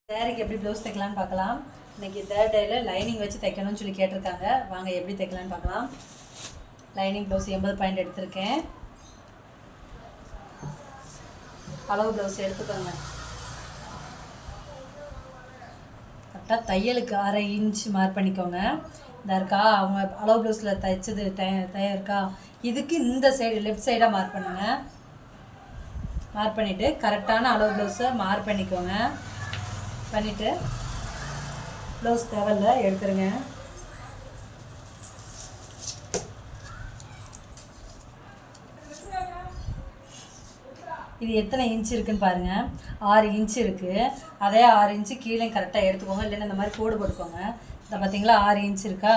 சாரிக்கு எப்படி ப்ளவுஸ் தைக்கலான்னு பார்க்கலாம். இன்றைக்கி தேர்ட் டேயில் லைனிங் வச்சு தைக்கணும்னு சொல்லி கேட்டிருக்காங்க. வாங்க எப்படி தைக்கலான்னு பார்க்கலாம். லைனிங் ப்ளவுஸ் 80 பாயிண்ட் எடுத்திருக்கேன். அளவு ப்ளவுஸ் எடுத்துக்கோங்க. கரெக்டாக தையலுக்கு 1/2 இன்ச் மார்க் பண்ணிக்கோங்க. இந்த இருக்கா அவங்க அளவு ப்ளவுஸில் தைச்சது இருக்கா, இதுக்கு இந்த சைடு லெஃப்ட் சைடாக மார்க் பண்ணுங்கள். மார்க் பண்ணிவிட்டு கரெக்டான அளவு ப்ளவுஸை மார்க் பண்ணிக்கோங்க. பண்ணிவிட்டு ப்ளவுஸ் கவரில் எடுத்துருங்க. இது எத்தனை இன்ச் இருக்குன்னு பாருங்கள். 6 இன்ச் இருக்குது. அதே 6 இன்ச்சு கீழே கரெக்டாக எடுத்துக்கோங்க. இல்லைன்னா இந்த மாதிரி கோடு போட்டுக்கோங்க. இந்த பார்த்தீங்களா 6 இன்ச் இருக்கா,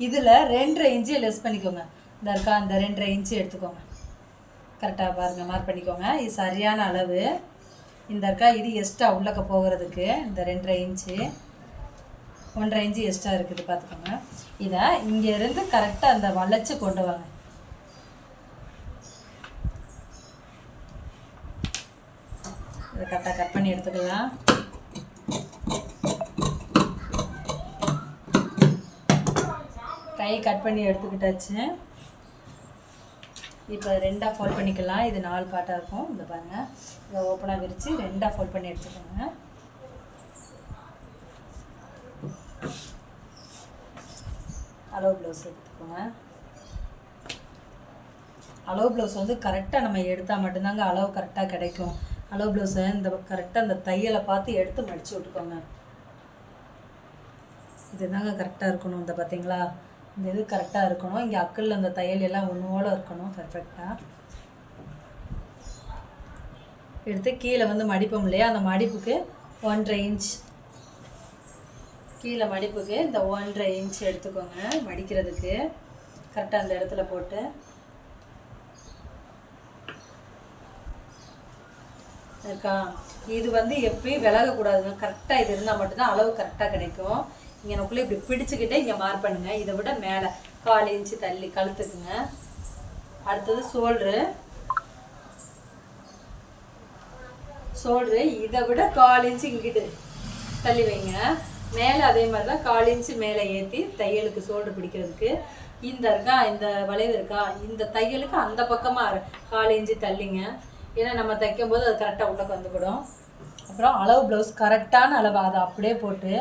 இதில் 2.5 இன்ச்சு லெஸ் பண்ணிக்கோங்க. இந்த இருக்கா இந்த 2.5 இன்ச்சு எடுத்துக்கோங்க. கரெக்டாக பாருங்கள், மார்க் பண்ணிக்கோங்க. இது சரியான அளவு. இந்த இருக்கா இது எக்ஸ்ட்ரா உள்ளக்க போகிறதுக்கு இந்த 2.5 இன்ச்சு 1.5 இன்ச்சு எக்ஸ்ட்ரா இருக்குது பார்த்துக்கோங்க. இதை இங்கேருந்து கரெக்டாக அந்த வளைச்சி கொண்டு வாங்க. இதை கரெக்டாக கட் பண்ணி எடுத்துக்கலாம். கை கட் பண்ணி எடுத்துக்கிட்டாச்சு. இப்போ 2ஆக ஃபோல்ட் பண்ணிக்கலாம். இது 4 பார்ட்டாக இருக்கும். இந்த பாருங்கள், இதை ஓப்பனாக விரித்து 2ஆக ஃபோல்ட் பண்ணி எடுத்துக்கோங்க. அளவு ப்ளவுஸ் எடுத்துக்கோங்க. அளவு ப்ளவுஸ் வந்து கரெக்டாக நம்ம எடுத்தால் மட்டும்தாங்க அளவு கரெக்டாக கிடைக்கும். அளவு ப்ளவுஸை இந்த கரெக்டாக அந்த தையலை பார்த்து எடுத்து மடித்து விட்டுக்கோங்க. இதுதாங்க கரெக்டாக இருக்கணும். இந்த பார்த்தீங்களா இந்த இது கரெக்டாக இருக்கணும். இங்கே அக்கல் அந்த தையல் எல்லாம் ஒன்றோட இருக்கணும் பர்ஃபெக்டாக. எடுத்து கீழே வந்து மடிப்போம் இல்லையா, அந்த மடிப்புக்கு 1.5 இன்ச் கீழே மடிப்புக்கு இந்த 1.5 இன்ச் எடுத்துக்கோங்க. மடிக்கிறதுக்கு கரெக்டாக அந்த இடத்துல போட்டு இருக்கா. இது வந்து எப்பயும் விலகக்கூடாதுங்க. கரெக்டாக இது இருந்தால் மட்டும்தான் அளவு கரெக்டாக கிடைக்கும். இங்கே நமக்குள்ளே இப்படி பிடிச்சிக்கிட்டே இங்கே மார்க் பண்ணுங்கள். இதை விட மேலே 1/4 இன்ச்சு தள்ளி கழுத்துக்குங்க. அடுத்தது ஷோல்ட்ரு இதை விட 1/4 இன்ச்சு இங்கிட்டு தள்ளி வைங்க. மேலே அதே மாதிரி தான் 1/4 இன்ச்சு மேலே ஏற்றி தையலுக்கு ஷோல்ட்ரு பிடிக்கிறதுக்கு இந்த இருக்கா இந்த வளைவு இருக்கா, இந்த தையலுக்கு அந்த பக்கமாக 1/4 இன்ச்சு தள்ளிங்க. ஏன்னா நம்ம தைக்கும் போது அது கரெக்டாக உள்ளே வந்துவிடும். அப்புறம் அளவு ப்ளவுஸ் கரெக்டான அளவு அதை அப்படியே போட்டு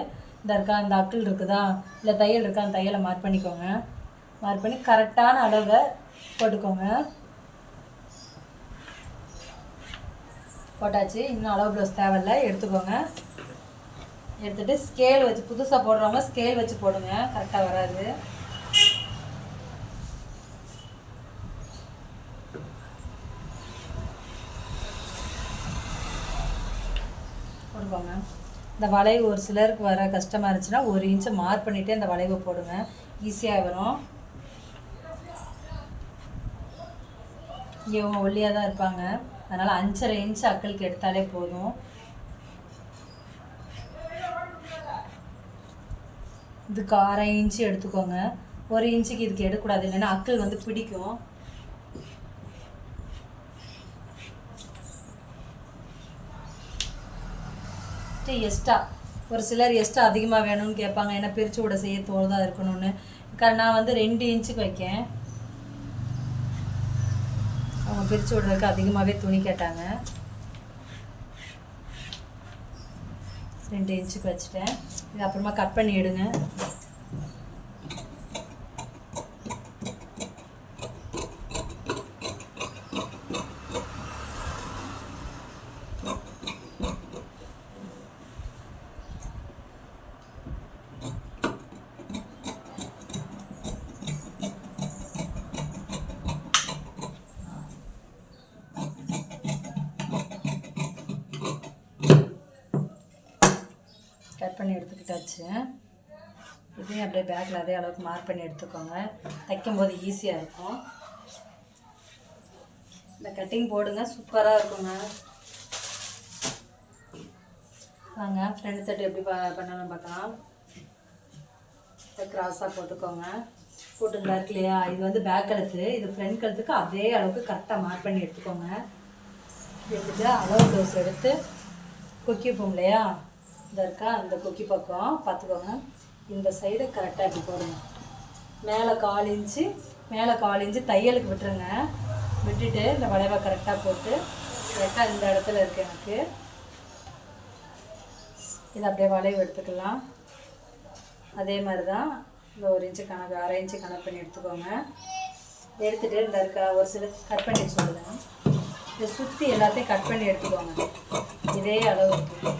இந்த இருக்கா இந்த அக்கிள் இருக்குதா இல்லை தையல் இருக்கா, அந்த தையலை மார்க் பண்ணிக்கோங்க. மார்க் பண்ணி கரெக்டான அளவை போட்டுக்கோங்க. போட்டாச்சு. இன்னும் அளவு ப்ளவுஸ் தேவையில்லை, எடுத்துக்கோங்க. எடுத்துகிட்டு ஸ்கேல் வச்சு புதுசாக போடுறவங்க ஸ்கேல் வச்சு போடுங்க, கரெக்டாக வராது. போடுவாங்க. இந்த வளைவு ஒரு சிலருக்கு வர கஷ்டமாக இருந்துச்சுன்னா 1 இன்ச்சு மார்க் பண்ணிவிட்டு அந்த வளைவை போடுங்க, ஈஸியாக வரும். இங்கே இவங்க ஒல்லியாக தான் இருப்பாங்க, அதனால் 5.5 இன்ச்சு அக்களுக்கு எடுத்தாலே போதும். இதுக்கு 1/2 இன்ச்சு எடுத்துக்கோங்க. 1 இன்ச்சுக்கு இதுக்கு எடுக்கக்கூடாது, இல்லைன்னா அக்கள் வந்து பிடிக்கும். எக்ஸ்ட்ரா ஒரு சிலர் எக்ஸ்ட்ரா அதிகமாக வேணும்னு கேட்பாங்க. ஏன்னா பிரித்து விட செய்ய தோல்தான் இருக்கணும்னு. நான் வந்து 2 இன்ச்சுக்கு வைக்கேன். அவங்க பிரித்து விடுறதுக்கு அதிகமாகவே துணி கேட்டாங்க. 2 இன்ச்சுக்கு வச்சுட்டேன். இது அப்புறமா கட் பண்ணி எடுங்க. கட் பண்ணி எடுத்துக்கிட்டாச்சு. இதையும் அப்படியே பேக்கில் அதே அளவுக்கு மார்க் பண்ணி எடுத்துக்கோங்க. தைக்கும்போது ஈஸியாக இருக்கும். இந்த கட்டிங் போடுங்க, சூப்பராக இருக்குங்க. வாங்க ஃப்ரண்ட் தட்டு எப்படி பண்ணணும் பார்க்கலாம். கிராஸாக போட்டுக்கோங்க. போட்டுங்களா இருக்கு இல்லையா, இது வந்து பேக் கழுத்து, இது ஃப்ரண்ட் கழுத்துக்கு அதே அளவுக்கு கரெக்டாக மார்க் பண்ணி எடுத்துக்கோங்க. எடுத்துகிட்டு அளவு ப்ளவுஸ் எடுத்து கொக்கி வைப்போம் இல்லையா, இந்த இருக்கா அந்த கொக்கி பக்கம் பார்த்துக்கோங்க. இந்த சைடு கரெக்டாக இப்படி போடுங்க. மேலே 1/4 இன்ச்சு தையலுக்கு விட்டுருங்க. விட்டுட்டு இந்த வளைவை கரெக்டாக போட்டு கரெக்டாக இந்த இடத்துல இருக்குது எனக்கு. இதை அப்படியே வளைவு எடுத்துக்கலாம். அதே மாதிரி தான் இந்த 1 இன்ச்சு கணக்கு 1/2 இன்ச்சு கணக்கு பண்ணி எடுத்துக்கோங்க. எடுத்துகிட்டு இந்த இருக்க ஒரு சில கட் பண்ணி சொல்லுங்கள். இதை சுற்றி எல்லாத்தையும் கட் பண்ணி எடுத்துக்கோங்க. இதே அளவுக்கு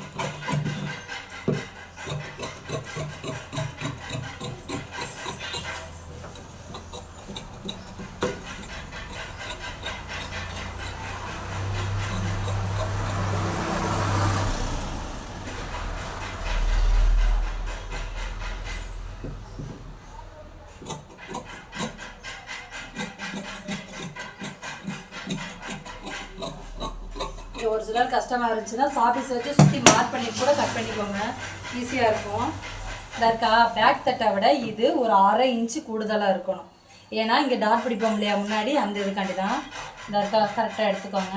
ஒரு சிலர் கஷ்டமாக இருந்துச்சுன்னா சாப்பீஸ் வச்சு சுற்றி மார்க் பண்ணி கூட கட் பண்ணிக்கோங்க, ஈஸியாக இருக்கும். இதற்கா பேக் தட்டை விட இது ஒரு 1/2 இன்ச்சு கூடுதலாக இருக்கணும். ஏன்னா இங்கே டாட் பிடிப்போம் இல்லையா முன்னாடி, அந்த இதுக்காண்டி தான். இதற்கா கரெக்டாக எடுத்துக்கோங்க.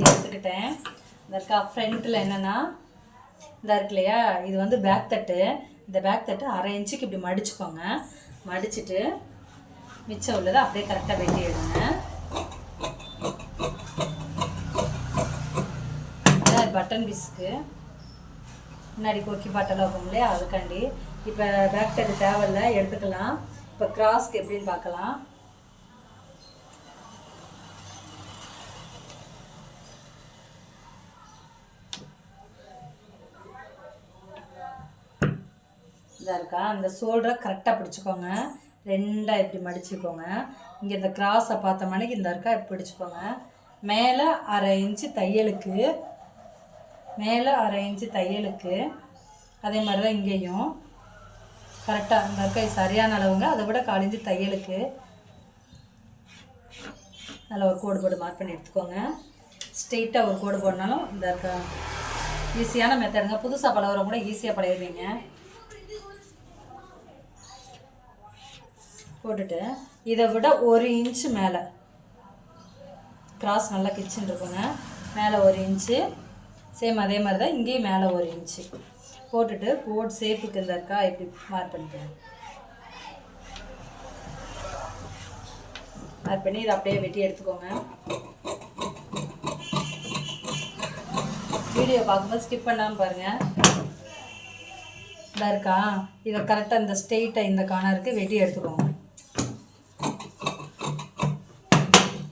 எடுத்துக்கிட்டேன். இதற்கா ஃப்ரண்ட்டில் என்னென்னா இந்த இருக்கு இல்லையா, இது வந்து பேக் தட்டு. இந்த பேக் தட்டு 1/2 இன்ச்சுக்கு இப்படி மடிச்சுக்கோங்க. மடிச்சுட்டு மிச்சம் உள்ளதை அப்படியே கரெக்டாக வெட்டி எடுங்க. இதான் பட்டன் பீஸுக்கு முன்னாடி கொக்கி பாட்டெல்லாம் வைப்போம் இல்லையா, அதுக்காண்டி. இப்போ பேக் தட்டு தேவையில்லை, எடுத்துக்கலாம். இப்போ கிராஸ்க்கு எப்படின்னு பார்க்கலாம். இதாக இருக்கா, அந்த ஷோல்டரை கரெக்டாக பிடிச்சிக்கோங்க. 2 இப்படி மடிச்சுக்கோங்க. இங்கே இந்த கிராஸை பார்த்த மணிக்கு இந்த இருக்கா இப்படி பிடிச்சிக்கோங்க. மேலே 1/2 இன்ச்சு தையலுக்கு, மேலே 1/2 இன்ச்சு தையலுக்கு. அதே மாதிரி தான் இங்கேயும் கரெக்டாக இந்த இருக்கா சரியான அளவுங்க. அதை விட 1/4 இன்ச்சு தையலுக்கு அதில் ஒரு கோடு போட்டு மார்க் பண்ணி எடுத்துக்கோங்க. ஸ்ட்ரெயிட்டாக ஒரு கோடு போடனாலும் இந்த இருக்கா ஈஸியான மெத்தடுங்க. புதுசாக பழகிறவங்க கூட ஈஸியாக பழகிடுவீங்க. போட்டுட்டு இதை விட 1 இன்ச்சு மேலே கிராஸ் நல்லா கிச்சன் இருக்குங்க. மேலே 1 இன்ச்சு, சேம் அதே மாதிரி தான் இங்கேயும் மேலே 1 இன்ச்சு போட்டுட்டு போர்ட் ஷேப்புக்கு இந்த இருக்கா இப்படி மார்க் பண்ணிக்கோங்க. மார்க் பண்ணி இதை அப்படியே வெட்டி எடுத்துக்கோங்க. வீடியோ பார்க்கும்போது ஸ்கிப் பண்ணாமல் பாருங்கள். இதாக இருக்கா, இதை கரெக்டாக இந்த ஸ்ட்ரெயிட்டாக இந்த கார்னருக்கு வெட்டி எடுத்துக்கோங்க.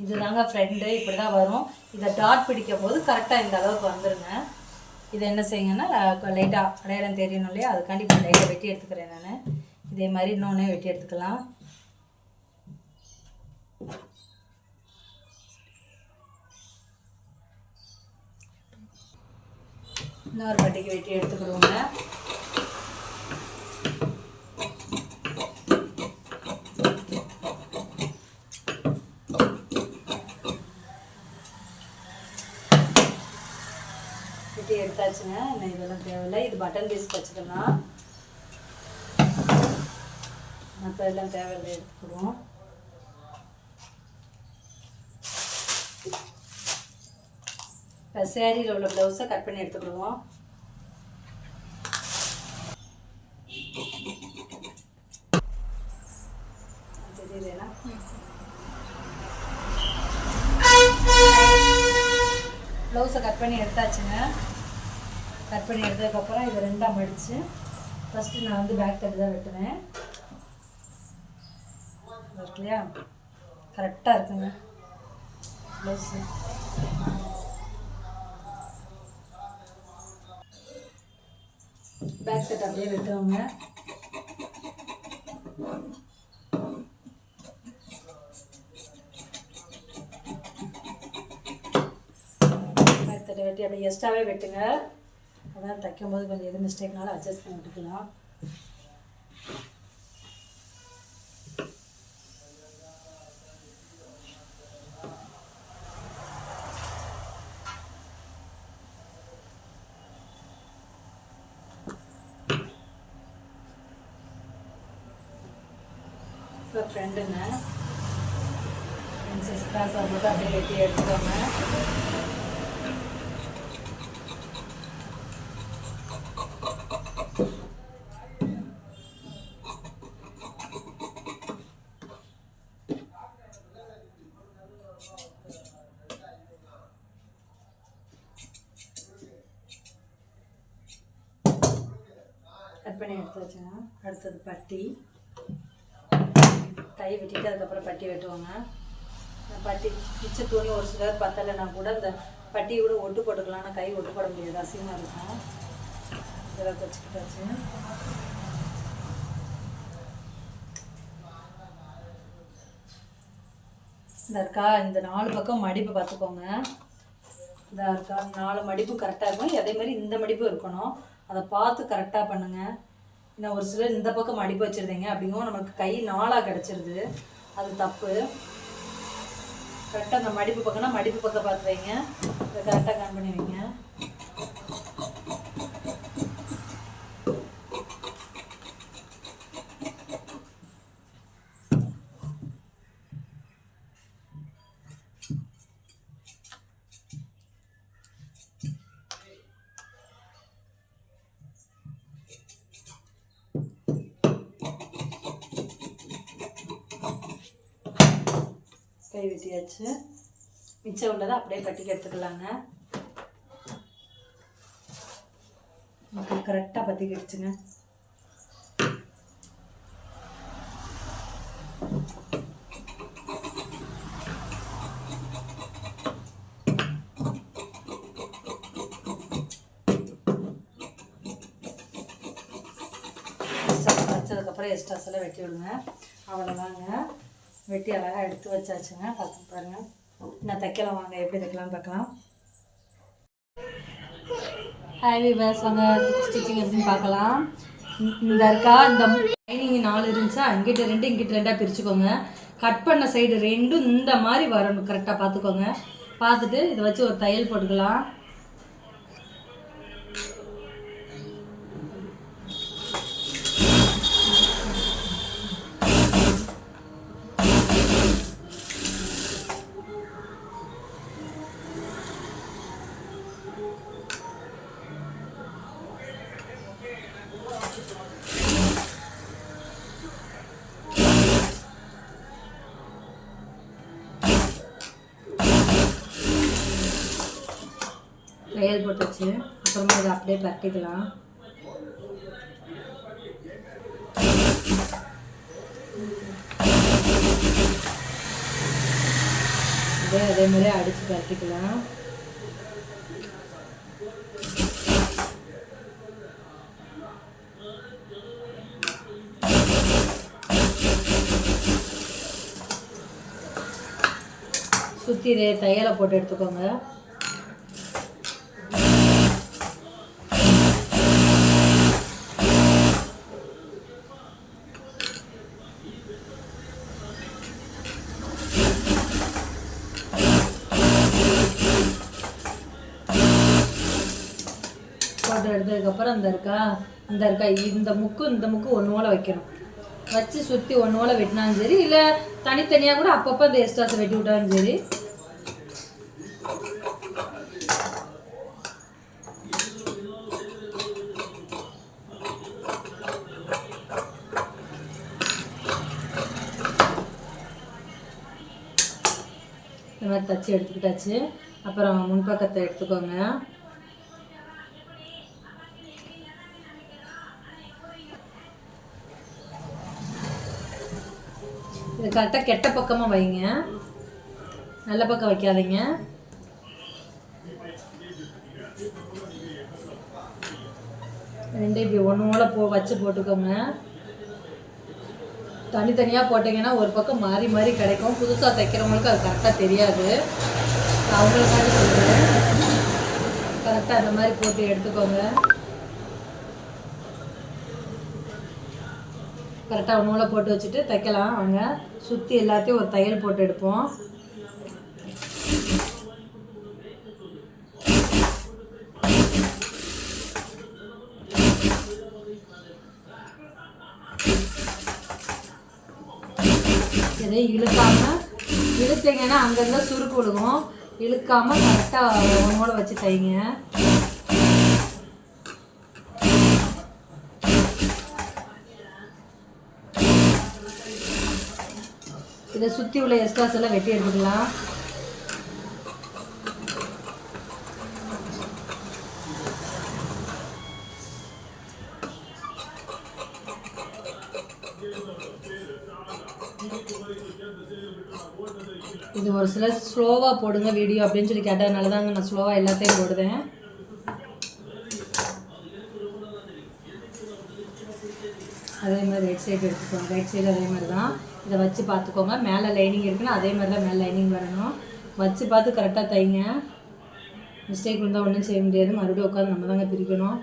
இதுதாங்க ஃப்ரெண்டு, இப்படி தான் வரும். இதை டாட் பிடிக்கும் போது கரெக்டாக இந்த அளவுக்கு வந்துடுங்க. இதை என்ன செய்யுங்கன்னா லைட்டாக அடையாளம் தெரியணும் இல்லையா, அதுக்காண்டி இப்போ லைட்டாக வெட்டி எடுத்துக்கிறேன் நான். இதே மாதிரி இன்னொன்று வெட்டி எடுத்துக்கலாம். இன்னொரு பட்டிக்கு வெட்டி எடுத்துக்கிடுவோங்க. வெட்டி எடுத்தாச்சுங்க. இன்னும் இதெல்லாம் தேவையில்லை. இது பட்டன் பீஸ்க்கு வச்சுக்கலாம். மற்ற எல்லாம் தேவையில்லை, எடுத்துக்கிடுவோம். இப்போ சேரீயில் உள்ள ப்ளவுஸை கட் பண்ணி எடுத்துக்கிடுவோம். தெரியலனா ப்ளவுஸை கட் பண்ணி எடுத்தாச்சுங்க. கட் பண்ணி எடுத்ததுக்கப்புறம் இதை 2ஆக மடித்து ஃபஸ்ட்டு நான் வந்து பேக் தட்டு தான் வெட்டுவேன். இருக்கு இல்லையா, கரெக்டாக இருக்குங்க ப்ளவுஸு. பேக் தட்டு அப்படியே வெட்டுவோங்க. பேக் தட்டை வெட்டி அப்படியே எக்ஸ்ட்ராவே வெட்டுங்க. அதான் தைக்கும்போது கொஞ்சம் எது மிஸ்டேக்னாலும் அட்ஜஸ்ட் பண்ணி விட்டுக்கலாம். இப்போ ஃப்ரெண்டுங்க கிராஸாக போட்டு அப்படியே வெட்டி எடுத்துக்கோங்க. கட் பண்ணி எடுத்து வச்சுங்க. அடுத்தது பட்டி, கை வெட்டிட்டு அதுக்கப்புறம் பட்டி வெட்டுவாங்க. பட்டி பிச்சை துணி ஒரு சிலர் பத்தலைன்னா கூட இந்த பட்டி கூட ஒட்டு போட்டுக்கலாம். ஆனால் கை ஒட்டு போட முடியாது, அசிங்கமாக இருக்கும். இதெல்லாம் வச்சுக்கிட்டாச்சு. இந்த இருக்கா, இந்த 4 பக்கம் மடிப்பு பார்த்துக்கோங்க. இந்த இருக்கா 4 மடிப்பு கரெக்டாக இருக்கும். அதே மாதிரி இந்த மடிப்பு இருக்கணும். அதை பார்த்து கரெக்டாக பண்ணுங்கள். இன்னும் ஒரு சிலர் இந்த பக்கம் மடிப்பு வச்சுருந்தீங்க அப்படிங்கும் நமக்கு கை 4ஆக கிடச்சிருது, அது தப்பு. கரெக்டாக அந்த மடிப்பு பக்கம்னா மடிப்பு பக்கம் பார்த்து வைங்க. இதை கரெக்டாக கட் பண்ணி வைங்க. கை வெட்டியாச்சு. மிச்சம் உள்ளதை அப்படியே பட்டிக்கு எடுத்துக்கலாங்க. கரெக்டாக பற்றி கிடுச்சுங்க. வச்சதுக்கப்புறம் எக்ஸ்ட்ராஸ் எல்லாம் வெட்டி விடுங்க. அவ்வளோதாங்க, வெட்டி அழகாக எடுத்து வச்சாச்சுங்க. பார்த்து பாருங்கள். நான் தைக்கலாம், வாங்க எப்படி தைக்கலாம்னு பார்க்கலாம். ஹாய் வீவர்ஸ், வாங்க ஸ்டிச்சிங் எப்படின்னு பார்க்கலாம். இந்த இருக்கா, இந்த லைனிங் 4 இருந்துச்சா, இங்கிட்ட 2 இங்கிட்ட 2 பிரிச்சுக்கோங்க. கட் பண்ண சைடு 2 இந்த மாதிரி வரணும். கரெக்டாக பார்த்துக்கோங்க. பார்த்துட்டு இதை வச்சு ஒரு தையல் போட்டுக்கலாம். தையல் போட்டுச்சு. அப்புறமா இதை அப்படியே பரட்டிக்கலாம். அதே மாதிரி அடித்து பரட்டிக்கலாம். சுற்றி இதே தையலை போட்டு எடுத்துக்கோங்க. போட்டு எடுத்ததுக்கப்புறம் இந்த இருக்கா இந்த முக்கு ஒன்று போல் வைக்கணும். வச்சு சுற்றி ஒன்று போல் வெட்டினாலும் சரி, இல்லை தனித்தனியாக கூட அப்பப்போ இந்த எக்ஸ்ட்ராஸை வெட்டி விட்டாலும் சரி. இந்த மாதிரி தச்சு எடுத்துக்கிட்டாச்சு. அப்புறம் முன்பக்கத்தை எடுத்துக்கோங்க. இது கரெக்டாக கெட்ட பக்கமாக வைங்க, நல்ல பக்கம் வைக்காதீங்க. ரெண்டு இப்படி ஒன்று போல் வச்சு போட்டுக்கோங்க. தனித்தனியாக போட்டிங்கன்னா ஒரு பக்கம் மாறி மாறி கிடைக்கும். புதுசாக தைக்கிறவங்களுக்கு அது கரெக்டாக தெரியாது. அவங்களுக்காக சொல்கிறேன். கரெக்டாக அந்த மாதிரி போட்டு எடுத்துக்கோங்க. கரெக்டாக நூலை போட்டு வச்சுட்டு தைக்கலாம். அவங்க சுற்றி எல்லாத்தையும் ஒரு தையல் போட்டு எடுப்போம். இதை இழுக்காமல் இழுத்தீங்கன்னா அங்கங்கே சுருக்கு விழுகும். இழுக்காமல் கரெக்டாக ஒன்றோட வச்சு தைங்க. இதை சுற்றி உள்ள எக்ஸ்ட்ராஸ் எல்லாம் வெட்டி எடுத்துக்கலாம். இது ஒரு சிலர் ஸ்லோவாக போடுங்க வீடியோ அப்படின்னு சொல்லி கேட்டதுனால தாங்க நான் ஸ்லோவாக எல்லாத்தையும் போடுவேன். அதே மாதிரி ரைட் சைடு எடுத்துக்கோங்க. ரைட் சைடு அதே மாதிரி தான். இதை வச்சு பார்த்துக்கோங்க. மேலே லைனிங் இருக்குன்னா அதே மாதிரி தான் மேலே லைனிங் வரணும். வச்சு பார்த்து கரெக்டாக தைங்க. மிஸ்டேக் இருந்தால் ஒன்றும் செய்ய முடியாது. மறுபடியும் உட்காந்து நம்ம தாங்க பிரிக்கணும்.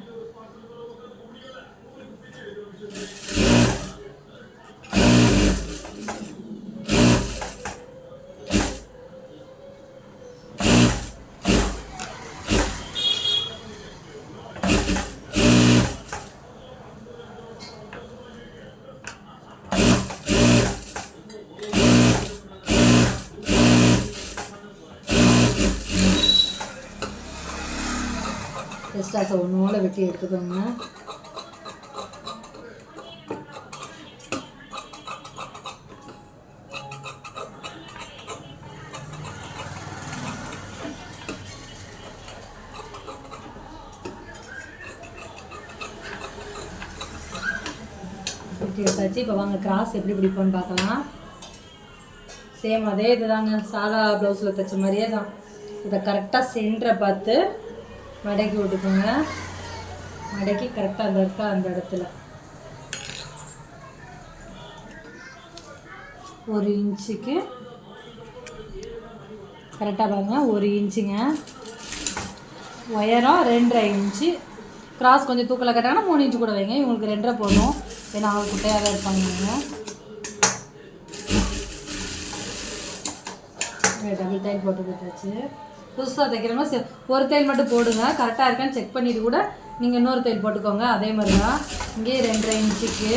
எக்ஸ்ட்ராஸை ஒன்று வெட்டி எடுத்துக்கோங்க. வெட்டி எடுத்தாச்சு. இப்போ வாங்க கிராஸ் எப்படி பிடிப்போன்னு பார்க்கலாம். சேம் அதே இது தாங்க, சாதா ப்ளவுஸில் தைச்ச மாதிரியே தான். இதை கரெக்டாக சென்டரை பார்த்து மடக்கி விட்டுக்கோங்க. மடக்கி கரெக்டாக அந்த இடத்துல 1 இன்ச்சுக்கு கரெக்டாக பாருங்க. 1 இன்ச்சுங்க உயரம், 2.5 இன்ச்சு. கிராஸ் கொஞ்சம் தூக்கில் கட்டாங்கன்னா 3 இன்ச்சு கூட வைங்க. இவங்களுக்கு 2.5 போடணும். ஏன்னா அவங்க குட்டையாக தான் இருப்பாங்க. டபுள் டைல் போட்டு கொடுத்தாச்சு. புதுசாக தைக்கிறவங்க ஒரு தையல் மட்டும் போடுங்க. கரெக்டாக இருக்கான்னு செக் பண்ணிவிட்டு கூட நீங்கள் இன்னொரு தையல் போட்டுக்கோங்க. அதே மாதிரி தான் இங்கே 2.5 இன்ச்சுக்கு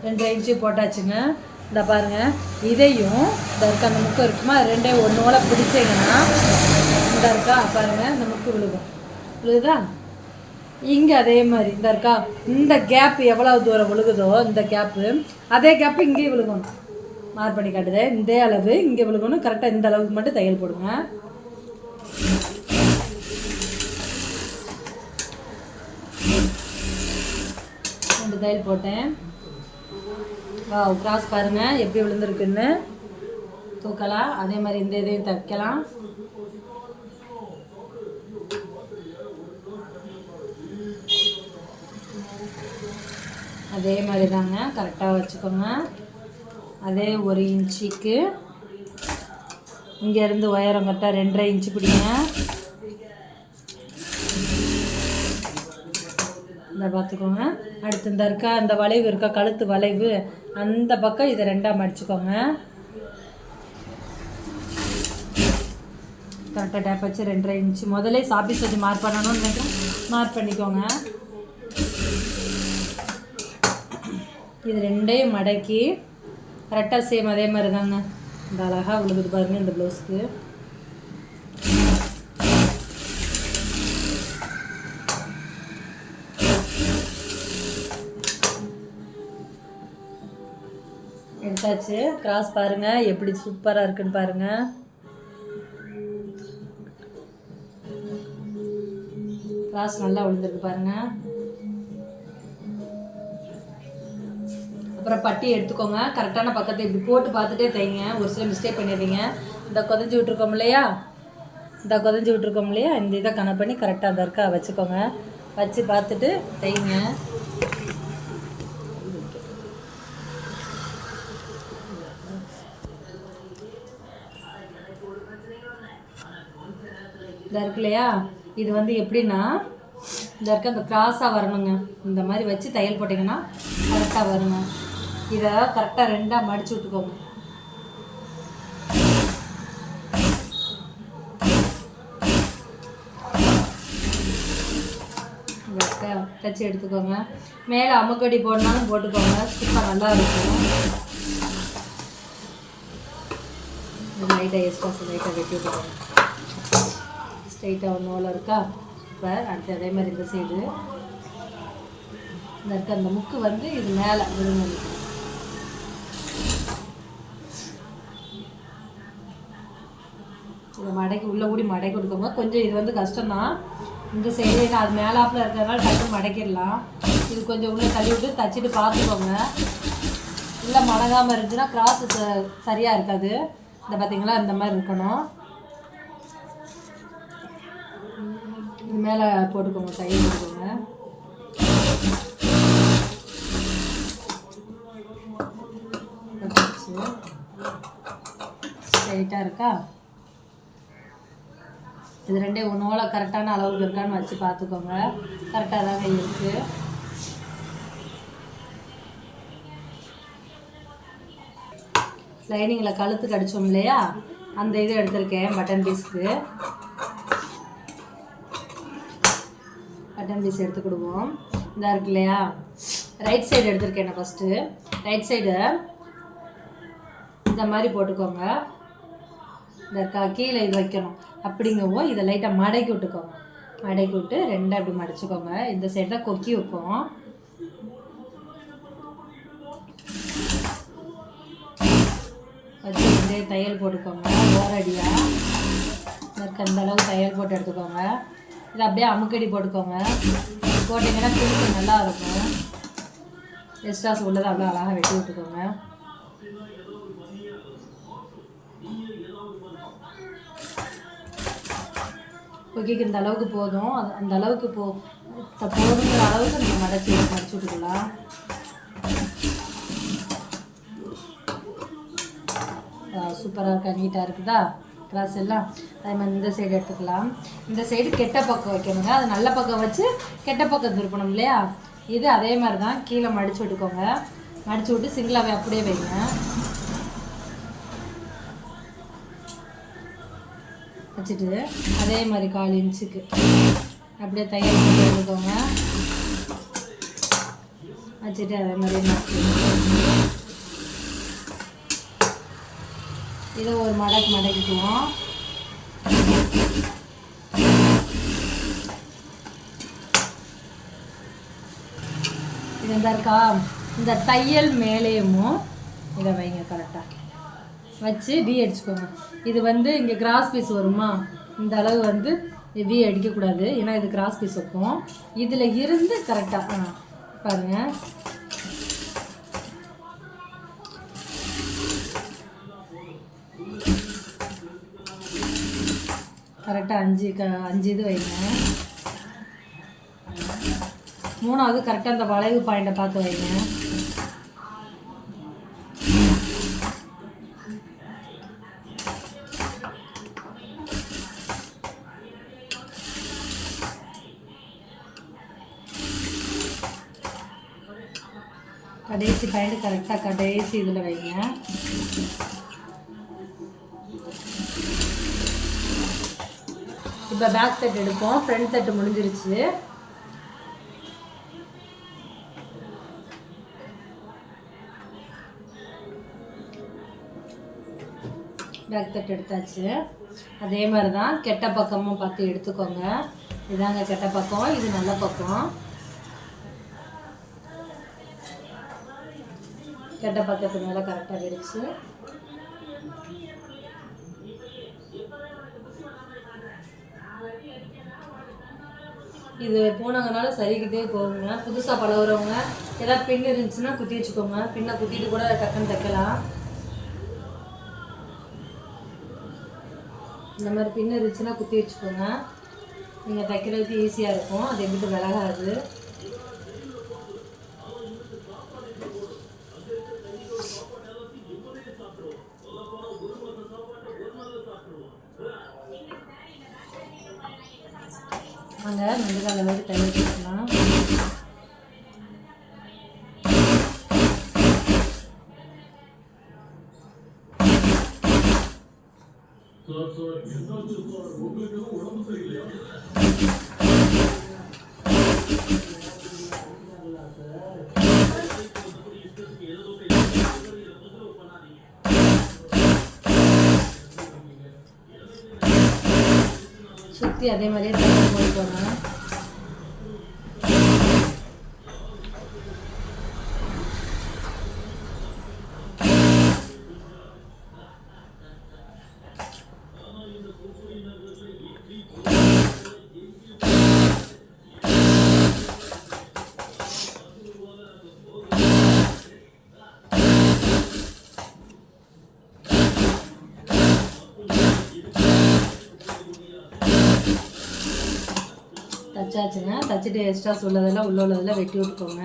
2.5 இன்ச்சு போட்டாச்சுங்க. இந்த பாருங்கள், இதையும் இந்த இருக்க அந்த முக்கு இருக்குமா 2 ஒன்றோட பிடிச்சிங்கன்னா இந்த இருக்கா பாருங்கள், இந்த முக்கு விழுகுதா. இங்கே அதே மாதிரி இந்த இருக்கா, இந்த கேப்பு எவ்வளோ தூரம் விழுகுதோ இந்த கேப்பு அதே கேப்பு இங்கேயும் விழுகணும். மார்க் பண்ணி காட்டுது. இந்த அளவு இங்கே விழுகணும். கரெக்டாக இந்த அளவுக்கு மட்டும் தையல் போடுங்க. ரெண்டு தையல் போட்டேன். கிராஸ் பாருங்கள் எப்படி விழுந்துருக்குன்னு. தூக்கலாம். அதே மாதிரி இந்த இதையும் தைக்கலாம். அதே மாதிரி தாங்க, கரெக்டாக வச்சுக்கோங்க. அதே 1 இன்ச்சுக்கு இங்கேருந்து உயரம் கரெக்டாக 2.5 இன்ச்சு பிடிங்க. இந்த பார்த்துக்கோங்க. அடுத்து இந்த இருக்கா இந்த வளைவு இருக்கா, கழுத்து வளைவு, அந்த பக்கம் இதை 2ஆக மடிச்சுக்கோங்க. கரெக்டாக டேப் வச்சு 2.5 இன்ச்சு முதலே சாப்பீஸ் வச்சு மார்க் பண்ணணும்னு நினைக்கிறேன். மார்க் பண்ணிக்கோங்க. இது 2ஐயும் மடக்கி கரெக்டாக சேம் அதே மாதிரி தாங்க. இந்த அழகாக விழுகுது பாருங்கள் இந்த ப்ளவுஸ்க்கு. எடுத்தாச்சு. கிராஸ் பாருங்கள் எப்படி சூப்பராக இருக்குன்னு பாருங்கள். கிராஸ் நல்லா விழுந்துருக்கு பாருங்கள். அப்புறம் பட்டி எடுத்துக்கோங்க. கரெக்டான பக்கத்தை இப்படி போட்டு பார்த்துட்டே தைங்க. ஒரு சில மிஸ்டேக் பண்ணிடுறீங்க. இந்த கொதஞ்சி விட்ருக்கோம் இல்லையா, இந்த இதை கணக்கு பண்ணி கரெக்டாக அந்த இருக்கா வச்சுக்கோங்க. வச்சு பார்த்துட்டு தைங்க. இந்த இருக்கு இல்லையா, இது வந்து எப்படின்னா இந்த இருக்க அந்த கிராஸாக வரணுங்க. இந்த மாதிரி வச்சு தையல் போட்டிங்கன்னா கரெக்டாக வருங்க. இதை கரெக்டாக 2ஆக மடித்து விட்டுக்கோங்க. தச்சு எடுத்துக்கோங்க. மேலே அமுக்கடி போடனாலும் போட்டுக்கோங்க, சூப்பர் நல்லா இருக்கும். லைட்டாக எக்ஸ்ட்ரா லைட்டாக வெட்டி விட்டுக்கோங்க. ஸ்ட்ரைட்டாக ஒரு நூல் இருக்கா. இப்போ அடுத்து அதே மாதிரி இந்த சைடு இந்த இருக்க அந்த முக்கு வந்து இது மேலே விழுந்து இதை மடக்கி உள்ளே கூடி மடக்கி கொடுக்கோங்க. கொஞ்சம் இது வந்து கஷ்டம்தான். இந்த சைடு அது மேலாப்பில் இருக்கிறதுனால டக்கு மடக்கிடலாம். இது கொஞ்சம் உள்ளே தள்ளி விட்டு தச்சுட்டு பார்த்துக்கோங்க. இல்லை மடங்காமல் இருந்துச்சுன்னா கிராஸு சரியாக இருக்காது. இந்த பார்த்தீங்களா இந்த மாதிரி இருக்கணும். இது மேலே போட்டுக்கோங்க, தையல் போட்டுக்கோங்க. ஸ்ட்ரைட்டாக இருக்கா. இது ரெண்டே ஒன்றோல கரெக்டான அளவுக்கு இருக்கான்னு வச்சு பார்த்துக்கோங்க. கரெக்டாக தாங்க இருக்குது. லைனிங்கில் கழுத்துக்கு அடித்தோம் இல்லையா, அந்த இது எடுத்திருக்கேன். பட்டன் பீஸ் எடுத்துக்கிடுவோம். இந்த இருக்கு இல்லையா, ரைட் சைடு எடுத்திருக்கேன் நான். ஃபஸ்ட்டு ரைட் சைடு இந்த மாதிரி போட்டுக்கோங்க. இந்த இருக்கா கீழே இது வைக்கணும். அப்படிங்கவும் இதை லைட்டாக மடக்கி விட்டுக்கோங்க. மடக்கி விட்டு ரெண்டாக அப்படி மடிச்சுக்கோங்க. இந்த சைடு தான் கொக்கி வைப்போம். வச்சு இதே தையல் போட்டுக்கோங்க. ஓரடியாக இருக்க அந்த அளவுக்கு தையல் போட்டு எடுத்துக்கோங்க. இதை அப்படியே அமுக்கடி போட்டுக்கோங்க. போட்டிங்கன்னா பிடிச்சி நல்லா இருக்கும். எக்ஸ்ட்ராஸ் உள்ளதை அப்படியே அழகாக வெட்டி விட்டுக்கோங்க. கொக்கிக்கு இந்த அளவுக்கு போதும். அந்த அளவுக்கு போதுங்கிற அளவுக்கு நம்ம மடிச்சு விட்டுக்கலாம். சூப்பராக இருக்கா, நீட்டாக இருக்குதா கிராஸ் எல்லாம். அதே மாதிரி இந்த சைடு எடுத்துக்கலாம். இந்த சைடு கெட்ட பக்கம் வைக்கணுங்க. அது நல்ல பக்கம் வச்சு கெட்ட பக்கம் திருப்பணும் இல்லையா. இது அதே மாதிரி தான். கீழே மடித்து விட்டுக்கோங்க. மடித்து விட்டு சிங்கிளாகவே அப்படியே வைங்க. வச்சுட்டு அதே மாதிரி 1/4 இன்ச்சுக்கு அப்படியே தையல் போட்டு எடுத்துக்கோங்க. வச்சுட்டு அதே மாதிரி இதை ஒரு மடக்கிக்குவோம். இது இந்த இருக்கா, இந்த தையல் மேலேயும் இதை வைங்க. கரெக்டாக வச்சு வி அடிச்சுக்கோங்க. இது வந்து இங்கே கிராஸ் பீஸ் வருமா, இந்த அளவு வந்து வி அடிக்கக்கூடாது. ஏன்னா இது கிராஸ் பீஸ் வைக்கும். இதில் இருந்து கரெக்டாக பாருங்கள். கரெக்டாக 5 இது வைங்க. 3வது கரெக்டாக அந்த வளைவு பாயிண்டை பார்த்து வைங்க. கடைசி பாயிண்ட் கரெக்டாக கடைசி இதில் வைங்க. இப்போ பேக் தட்டு எடுப்போம். ஃப்ரண்ட் தட்டு முடிஞ்சிருச்சு. பேக் தட்டு எடுத்தாச்சு. அதே மாதிரி தான் கெட்ட பக்கமும் பார்த்து எடுத்துக்கோங்க. இதாங்க கெட்ட பக்கம், இது நல்ல பக்கம். கெட்ட பக்கத்து மேலே கரெக்டாக விரிச்சு இது போனாங்கனால சரிக்கிட்டே போகுங்க. புதுசாக பழகுறவங்க ஏதாவது பின் இருந்துச்சுன்னா குத்தி வச்சுக்கோங்க. பின்னை குத்திட்டு கூட டக்குன்னு தைக்கலாம். இந்த மாதிரி பின் இருந்துச்சுன்னா குத்தி வச்சுக்கோங்க. நீங்கள் தைக்கிறதுக்கு ஈஸியாக இருக்கும். அது எங்கிட்ட விலகாது. வாங்க நெஞ்சுக்கால் அளவுக்கு தையல் போட்டுக்கலாம். மாற்றி அதே மாதிரியே தண்ணி போட்டுக்கோங்க. தச்சாச்சுங்க. தச்சுட்டு எக்ஸ்ட்ராஸ் உள்ளதெல்லாம் உள்ளதெல்லாம் வெட்டி விட்டுக்கோங்க.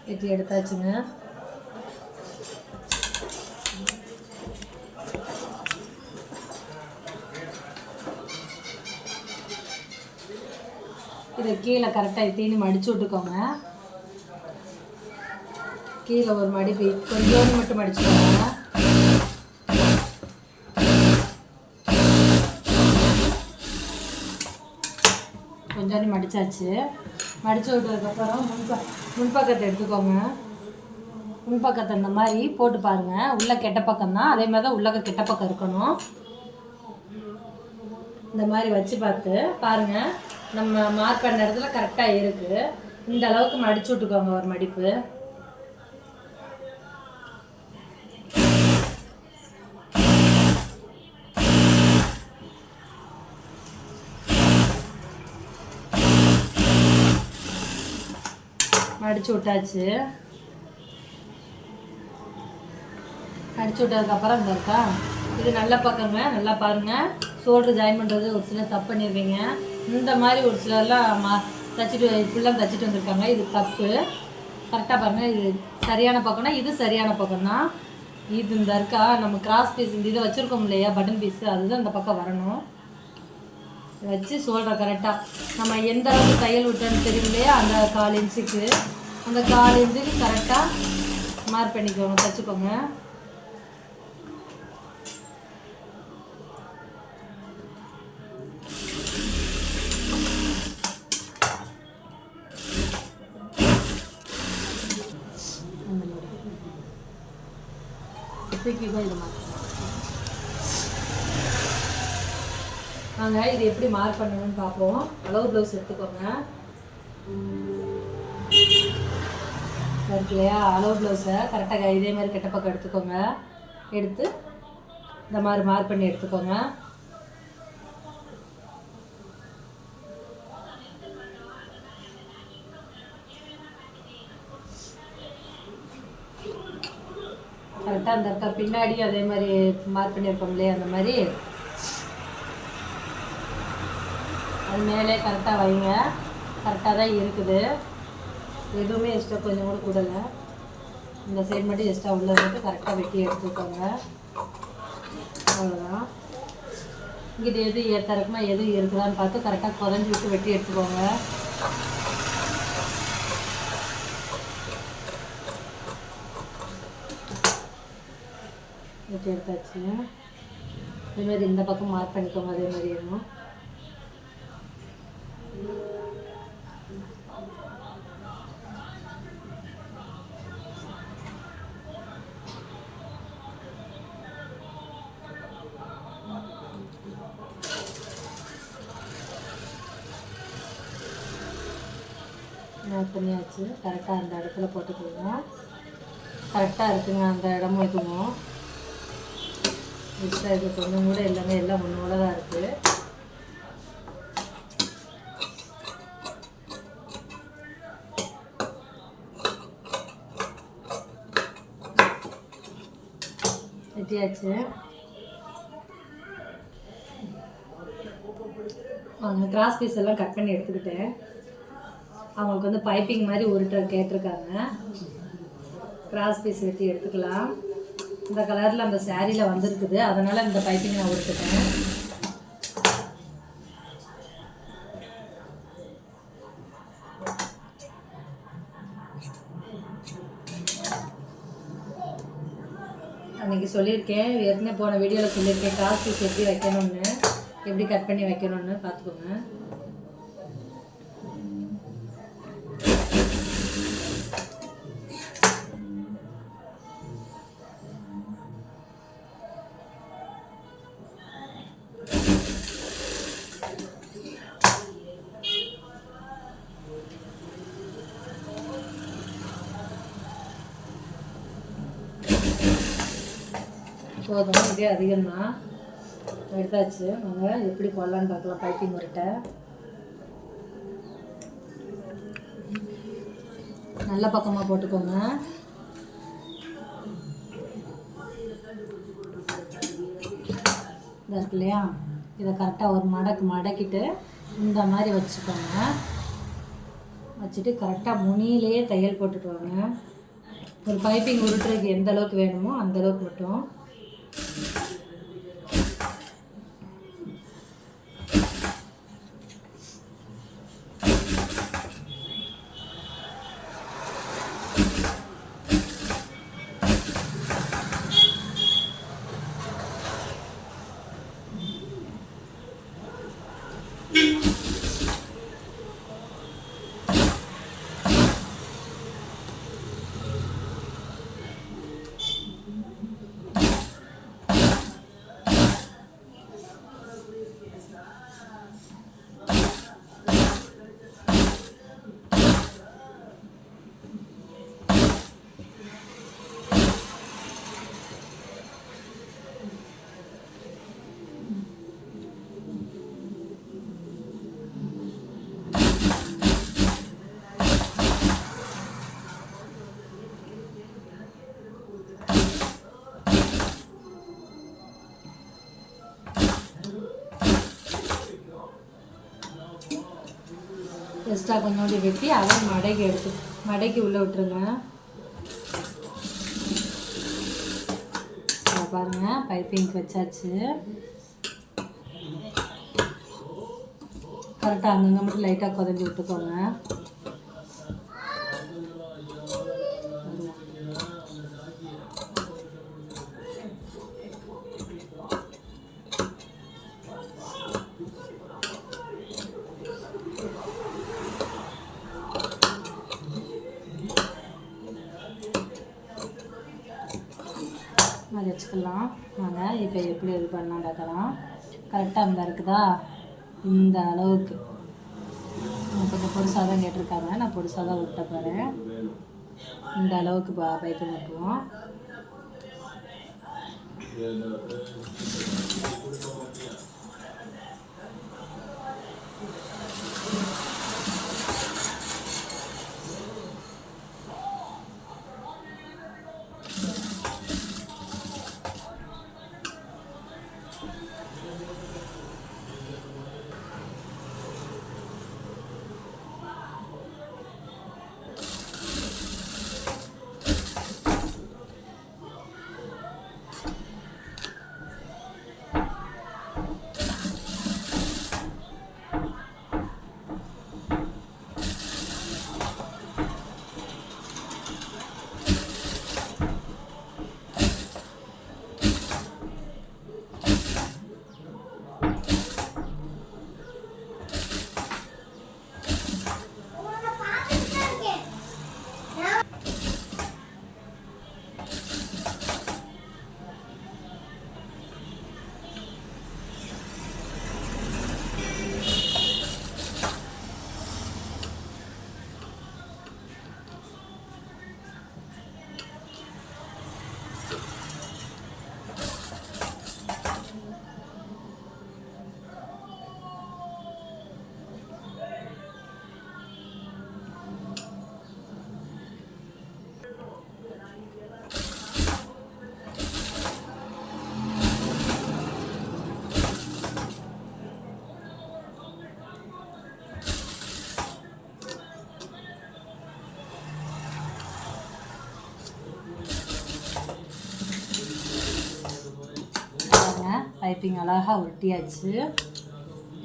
வெட்டி எடுத்தாச்சுங்க. இதை கீழே கரெக்டாக தீனி மடிச்சு விட்டுக்கோங்க. கீழே ஒரு மடிப்பு கொஞ்சோண்டு மட்டும் மடிச்சுக்கோங்க. கொஞ்சோண்டு மடித்தாச்சு. மடித்து விட்டதுக்கப்புறம் முன்பக்கத்தை எடுத்துக்கோங்க. முன்பக்கத்தை இந்த மாதிரி போட்டு பாருங்கள். உள்ள கெட்ட பக்கம் தான், அதே மாதிரி தான் உள்ளக்க கெட்ட பக்கம் இருக்கணும். இந்த மாதிரி வச்சு பார்த்து பாருங்கள். நம்ம மார்க் பண்ண இடத்துல கரெக்டாக இருக்குது. இந்த அளவுக்கு மடிச்சு விட்டுக்கோங்க ஒரு மடிப்பு. மடிச்சு விட்டாச்சு. மடிச்சு விட்டதுக்கப்புறம் இந்த இருக்கா, இது நல்ல பக்கங்க. நல்லா பாருங்கள். ஷோல்டர் ஜாயின் பண்ணுறது ஒரு சிலர் தப்பு பண்ணிடுவீங்க. இந்த மாதிரி ஒரு சிலர்லாம் தச்சுட்டு இப்படிலாம் தச்சுட்டு வந்திருக்காங்க. இது தப்பு. கரெக்டாக பாருங்கள். இது சரியான பக்கம்னா இது சரியான பக்கம் தான். இது இந்த இருக்கா, நம்ம கிராஸ் பீஸ் இந்த இதை வச்சுருக்கோம் இல்லையா, பட்டன் பீஸு, அதுதான் இந்த பக்கம் வரணும். வச்சு ஷோல்டர் கரெக்டாக நம்ம எந்த அளவுக்கு தையல் விட்டோன்னு தெரியும் இல்லையா, அந்த 4 இன்ச்சுக்கு அந்த 4 இன்ச்சுக்கு கரெக்டாக மார்க் பண்ணிக்கோங்க, தைச்சிக்கோங்க. இது நாங்கள் இது எப்படி மார்க் பண்ணணும்னு பார்ப்போம். அளவு ப்ளவுஸ் எடுத்துக்கோங்க. இருக்கு இல்லையா, அளவு ப்ளவுஸை கரெக்டாக இதே மாதிரி கெட்ட பக்கம் எடுத்துக்கோங்க. எடுத்து இந்த மாதிரி மார்க் பண்ணி எடுத்துக்கோங்க. கரெக்டாக அந்த இடத்த பின்னாடி அதே மாதிரி மார்க் பண்ணியிருக்கோம் இல்லையா, அந்த மாதிரி அது மேலே கரெக்டாக வைங்க. கரெக்டாக தான் இருக்குது. எதுவுமே எக்ஸ்ட்ரா கொஞ்சம் கூட கூடலை. இந்த சைடு மட்டும் எக்ஸ்ட்ரா உள்ள மட்டும் கரெக்டாக வெட்டி எடுத்துக்கோங்க. அவ்வளோதான். இங்கிட்ட எது ஏற்றறக்குமா எது இருக்குதான்னு பார்த்து கரெக்டாக குறைஞ்சி விட்டு வெட்டி எடுத்துக்கோங்க. வெட்டி எடுத்தாச்சு. அதேமாதிரி இந்த பக்கம் மார்க் பண்ணிக்கோங்க. அதே மாதிரி வேணும். மார்க் பண்ணியாச்சு. கரெக்டாக அந்த இடத்துல போட்டுக்கோங்க. கரெக்டாக இருக்குங்க அந்த இடமும் இதுவும். எக்ஸ்ட்ரா இது கொஞ்சம் கூட எல்லாமே எல்லாம் ஒன்றோட தான் இருக்குது. வெட்டியாச்சு. அவங்க கிராஸ் பீஸ் எல்லாம் கட் பண்ணி எடுத்துக்கிட்டேன். அவங்களுக்கு வந்து பைப்பிங் மாதிரி உருட்ட கேட்டிருக்காங்க. கிராஸ் பீஸ் வெட்டி எடுத்துக்கலாம். இந்த கலரில் அந்த சாரியில் வந்துருக்குது, அதனால் இந்த பைப்பிங் நான் உருட்டுட்டேன். அன்றைக்கி சொல்லியிருக்கேன், ஏற்கனவே போன வீடியோவில் சொல்லியிருக்கேன் கிராஸ் பீஸ் எப்படி வைக்கணும்னு, எப்படி கட் பண்ணி வைக்கணும்னு பார்த்துக்கோங்க. போதும், இதே அதிகம்தான். எடுத்தாச்சு. வாங்க எப்படி போடலான்னு பார்க்கலாம். பைப்பிங் உருட்டை நல்ல பக்கமாக போட்டுக்கோங்க. இதாக இருக்கு இல்லையா, இதை கரெக்டாக ஒரு மடக்கிட்டு இந்த மாதிரி வச்சுக்கோங்க. வச்சுட்டு கரெக்டாக முனியிலேயே தையல் போட்டுட்டு வாங்க. ஒரு பைப்பிங் உருட்டுறதுக்கு எந்த அளவுக்கு வேணுமோ அந்த அளவுக்கு மட்டும். எக்ஸ்ட்ரா கொஞ்சோண்டு வெட்டி அதை மடக்கி உள்ளே விட்டுருங்க. பாருங்கள், பைப்பிங் வச்சாச்சு. கரெக்டாக அங்கங்கே மட்டும் லைட்டாக குறைஞ்சி விட்டுக்கோங்க. வச்சுக்கலாம். நாங்கள் இப்போ எப்படி இது பண்ணலாம் பார்க்கலாம். கரெக்டாக இருந்தால் இருக்குதா, இந்த அளவுக்கு கொஞ்சம் பொடிசாக தான் கேட்டிருக்காங்க, நான் பொடிசாக தான் விட்ட போகிறேன். இந்த அளவுக்கு பைப்பு மட்டும். பைப்பிங் அழகாக ஒட்டியாச்சு.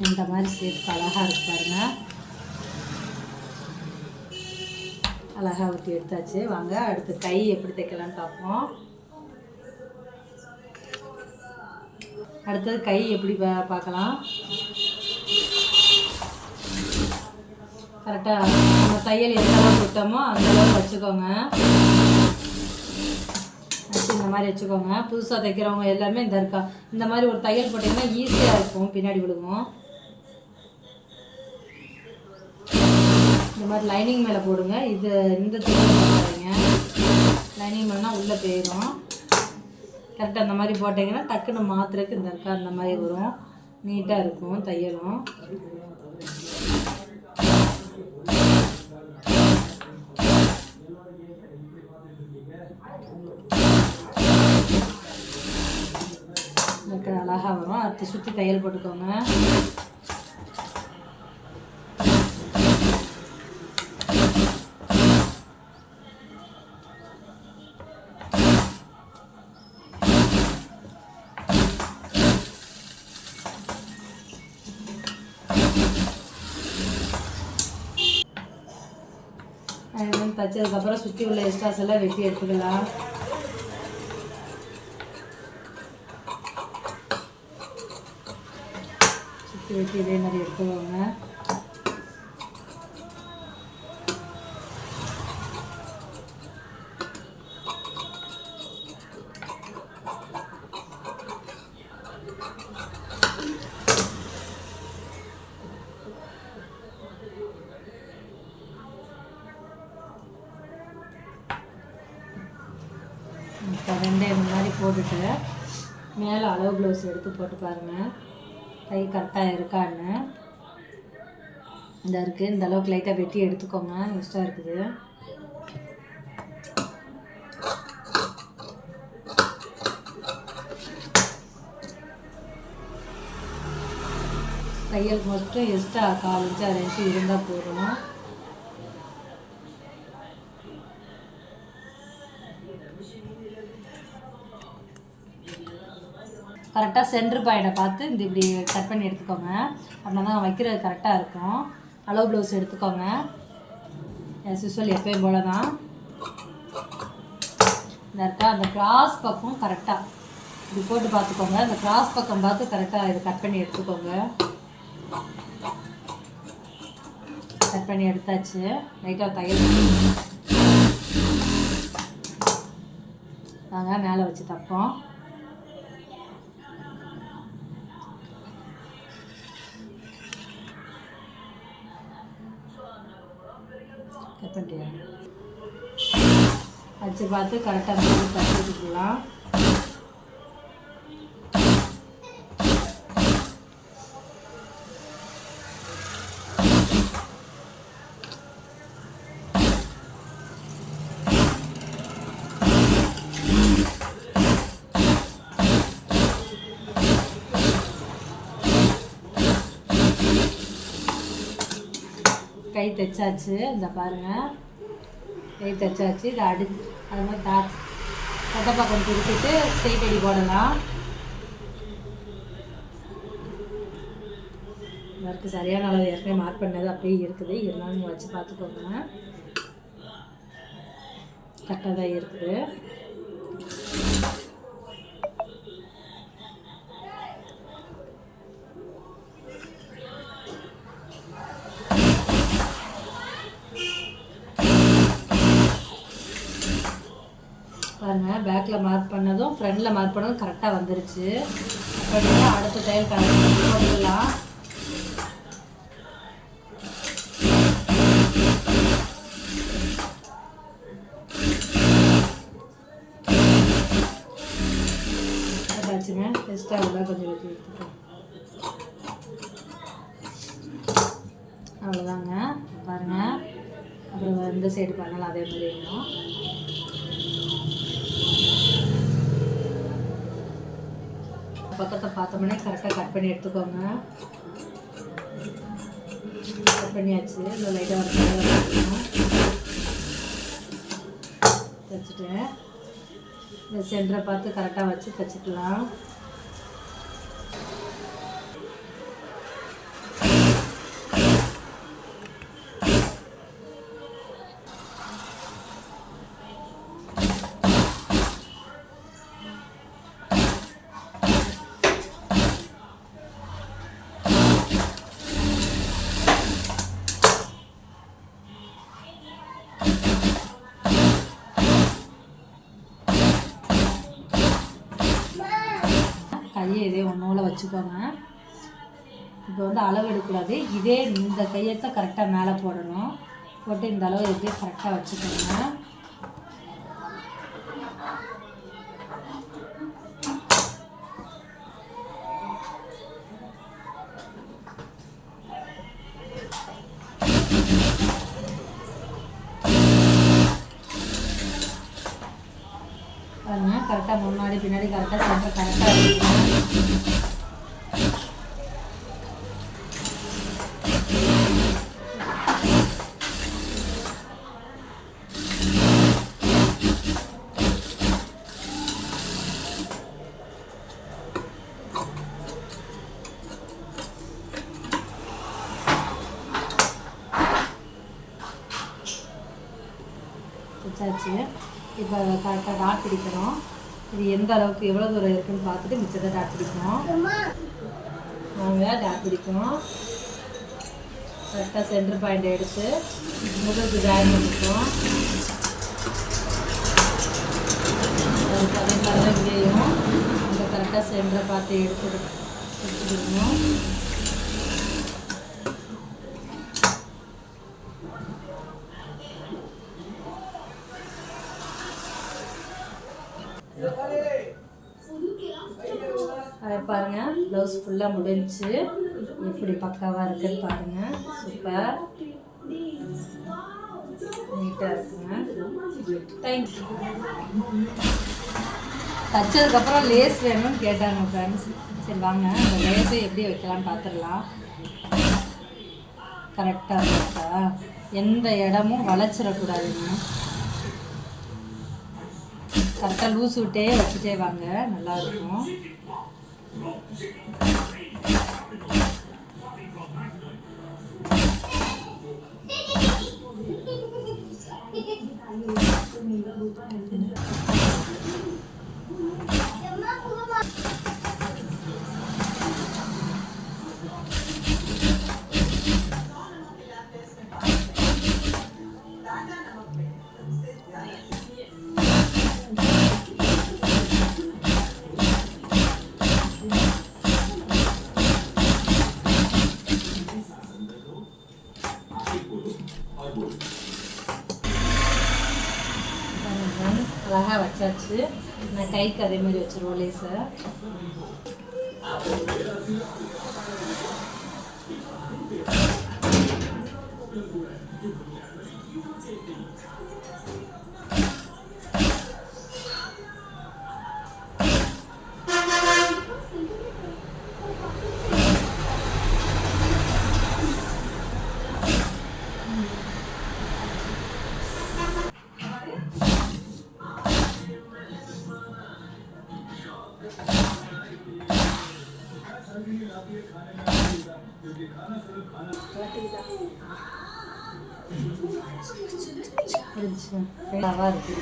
இந்த மாதிரி ஷேப்க்கு அழகாக இருக்கு பாருங்கள். அழகாக ஒட்டி எடுத்தாச்சு. வாங்க அடுத்து கை எப்படி தைக்கலான்னு பார்ப்போம். அடுத்தது கை எப்படி பார்க்கலாம். கரெக்டாக நம்ம தையல் எந்த அளவுக்கு விட்டோமோ அந்த அளவுக்கு வச்சுக்கோங்க. வச்சு இந்த மாதிரி வச்சுக்கோங்க. புதுசாக தைக்கிறவங்க எல்லாமே இந்த மாதிரி ஒரு தையல் போட்டிங்கன்னா ஈஸியாக இருக்கும், பின்னாடி விடுவோம். இந்த மாதிரி லைனிங் மேலே போடுங்க. இந்த தையல் போடாதீங்க, லைனிங் மேலேனா உள்ளே போயிடும். கரெக்டாக அந்த மாதிரி போட்டிங்கன்னா டக்குன்னு மாற்றுறதுக்கு அந்த மாதிரி வரும், நீட்டாக இருக்கும் தையலும். அழகாக வரும். அடுத்து சுற்றி தையல் போட்டுக்கோங்க. தைச்சதுக்கப்புறம் சுற்றி உள்ள எக்ஸ்ட்ராஸ் எல்லாம் வெட்டி எடுத்துக்கலாம். சுற்றி வெட்டி இதே மாதிரி எடுத்துக்கோங்க. இப்போ ரெண்டே இந்த மாதிரி போட்டுட்டு மேலே அளவு ப்ளவுஸ் எடுத்து போட்டு பாருங்கள், கை கரெக்டாக இருக்கான்னு. இந்த இருக்குது, இந்த அளவுக்கு லைட்டாக வெட்டி எடுத்துக்கோங்க, எக்ஸ்ட்ரா இருக்குது. தையல் மட்டும் எக்ஸ்ட்ரா 1/4 இன்ச்சு 1/2 இன்ச்சு இருந்தால் போதும். கரெக்டாக சென்ட்ரு பாயிண்டை பார்த்து இப்படி கட் பண்ணி எடுத்துக்கோங்க. அப்படின்னா தான் வைக்கிறது கரெக்டாக இருக்கும். அளவு ப்ளவுஸ் எடுத்துக்கோங்க. ஆஸ் யூஸ்வல் எப்பயும் போல தான். இந்த இருக்கா அந்த கிராஸ் பக்கம் கரெக்டாக இப்படி போட்டு பார்த்துக்கோங்க. அந்த கிராஸ் பக்கம் பார்த்து கரெக்டாக இது கட் பண்ணி எடுத்துக்கோங்க. கட் பண்ணி எடுத்தாச்சு. லைட்டாக தையல் வாங்க மேலே வச்சு தப்போம். கட் பண்ணிட்டியா வச்சு பார்த்து கரெக்டாக மாதிரி தச்சுக்கலாம். கை தைச்சாச்சு. இந்த பாருங்கள், கை தைச்சாச்சு. இதை அது மாதிரி கட்டை பக்கம் திருப்பிட்டு ஸ்ட்ரெயிட் அடி போடலாம். இதற்கு சரியான அளவு ஏற்கனவே மார்க் பண்ணது அப்படியே இருக்குது, இருந்தாலும் வச்சு பார்த்துக்கோங்க. கரெக்டாக தான் இருக்குது. பாருங்கள், பேக்கில் மார்க் பண்ணதும் ஃப்ரண்டில் மார்க் பண்ணதும் கரெக்டாக வந்துருச்சு. அப்படின்னா அடுத்த தையல் போட்டுக்கலாம். எக்ஸ்ட்ரா எல்லாம் கொஞ்சம் வெட்டி எடுத்துக்கோங்க. அவ்வளோதாங்க. பாருங்கள், அப்புறம் இந்த சைடு பண்ணலாம் அதே மாதிரி வேணும். பக்கத்தை பார்த்தோம்னா கரெக்டாக கட் பண்ணி எடுத்துக்கோங்க. கட் பண்ணியாச்சு. இந்த லைட்டாக தைச்சிட்டேன். இந்த சென்டரை பார்த்து கரெக்டாக வச்சு தைச்சிக்கலாம். கையை இதே ஒன்றோல வச்சுக்கோங்க. இப்போ வந்து அளவு எடுக்கக்கூடாது, இதே இந்த கையத்தை கரெக்டாக மேலே போடணும். போட்டு இந்த அளவு இதே கரெக்டாக வச்சுக்கோங்க. பாருங்க, கரெக்டாக முன்னாடி பின்னாடி கரெக்டாக சென்டர் கரெக்டாக இருக்கும். வச்சாச்சு. இப்போ கரெக்டாக டாட் பிடிக்கணும். இது எந்த அளவுக்கு எவ்வளோ தூரம் இருக்குதுன்னு பார்த்துட்டு மிச்சத்தை டாட் பிடிக்கணும். நாங்கள் டாட் பிடிக்கணும். கரெக்டாக சென்டர் பாயிண்ட் எடுத்து முதலுக்கு ஜாயின் பண்ணிக்கணும். அதே மாதிரி தான் இங்கேயும் இந்த கரெக்டாக சென்டரை பார்த்து எடுத்துக்கணும். பாருங்கள், ப்ளவுஸ் ஃபுல்லாக முடிஞ்சு எப்படி பக்காவாக இருக்குன்னு பாருங்கள். சூப்பர், நீட்டாக இருக்குங்க. தேங்க்யூ. தைச்சதுக்கப்புறம் லேஸ் வேணும்னு கேட்டாங்க ஃப்ரெண்ட்ஸ். சரி வாங்க, அந்த லேஸை எப்படி வைக்கலான்னு பார்த்துடலாம். கரெக்டாக இருக்கா, எந்த இடமும் வளைச்சிடக்கூடாதுங்க. கரெக்டாக லூஸ் விட்டே வச்சுட்டே வாங்க, நல்லாயிருக்கும். அழகாக வச்சாச்சு. நான் கைக்கு அதே மாதிரி வச்சுருவோம் லேஸை. நல்லா இருக்கு.